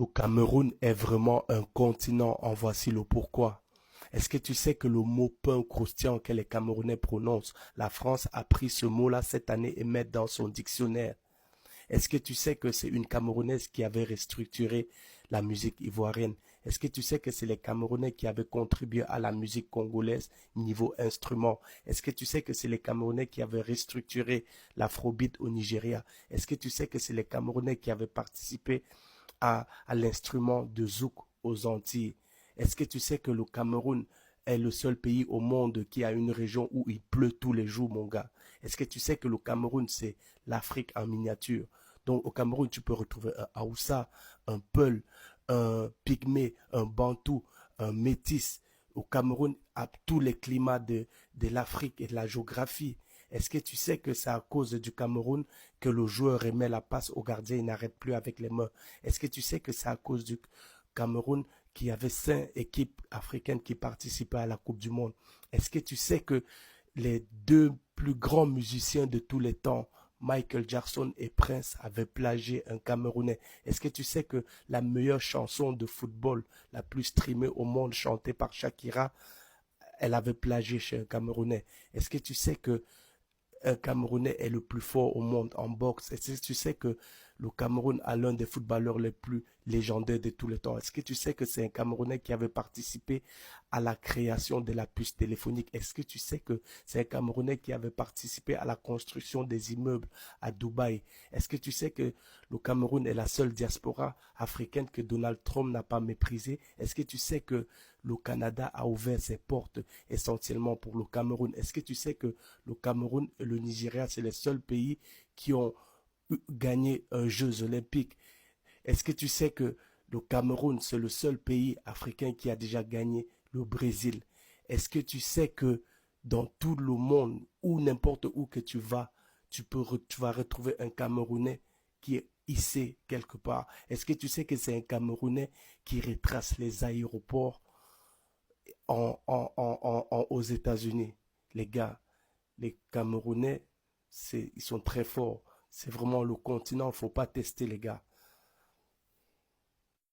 Le Cameroun est vraiment un continent, en voici le pourquoi. Est-ce que tu sais que le mot pain croustillant que les Camerounais prononcent, la France a pris ce mot-là cette année et met dans son dictionnaire? Est-ce que tu sais que c'est une Camerounaise qui avait restructuré la musique ivoirienne? Est-ce que tu sais que c'est les Camerounais qui avaient contribué à la musique congolaise niveau instrument? Est-ce que tu sais que c'est les Camerounais qui avaient restructuré l'afrobeat au Nigeria? Est-ce que tu sais que c'est les Camerounais qui avaient participé à l'instrument de zouk aux Antilles? Est-ce que tu sais que le Cameroun est le seul pays au monde qui a une région où il pleut tous les jours, mon gars? Est-ce que tu sais que le Cameroun, c'est l'Afrique en miniature? Donc au Cameroun, tu peux retrouver un Haoussa, un Peul, un Pygmée, un Bantou, un Métis. Au Cameroun, à tous les climats de l'Afrique et de la géographie. Est-ce que tu sais que c'est à cause du Cameroun que le joueur remet la passe au gardien et n'arrête plus avec les mains? Est-ce que tu sais que c'est à cause du Cameroun qu'il y avait 5 équipes africaines qui participaient à la Coupe du Monde? Est-ce que tu sais que les deux plus grands musiciens de tous les temps, Michael Jackson et Prince, avaient plagié un Camerounais? Est-ce que tu sais que la meilleure chanson de football, la plus streamée au monde, chantée par Shakira, elle avait plagié chez un Camerounais? Est-ce que tu sais que un Camerounais est le plus fort au monde en boxe? Est-ce que tu sais que le Cameroun a l'un des footballeurs les plus légendaires de tous les temps? Est-ce que tu sais que c'est un Camerounais qui avait participé à la création de la puce téléphonique? Est-ce que tu sais que c'est un Camerounais qui avait participé à la construction des immeubles à Dubaï? Est-ce que tu sais que le Cameroun est la seule diaspora africaine que Donald Trump n'a pas méprisée? Est-ce que tu sais que le Canada a ouvert ses portes essentiellement pour le Cameroun? Est-ce que tu sais que le Cameroun et le Nigeria, c'est les seuls pays qui ont gagné un Jeux olympiques? Est-ce que tu sais que le Cameroun, c'est le seul pays africain qui a déjà gagné le Brésil? Est-ce que tu sais que dans tout le monde, ou n'importe où que tu vas, tu vas retrouver un Camerounais qui est ici quelque part? Est-ce que tu sais que c'est un Camerounais qui retrace les aéroports aux États-Unis? Les gars, les Camerounais, ils sont très forts. C'est vraiment le continent, il ne faut pas tester les gars.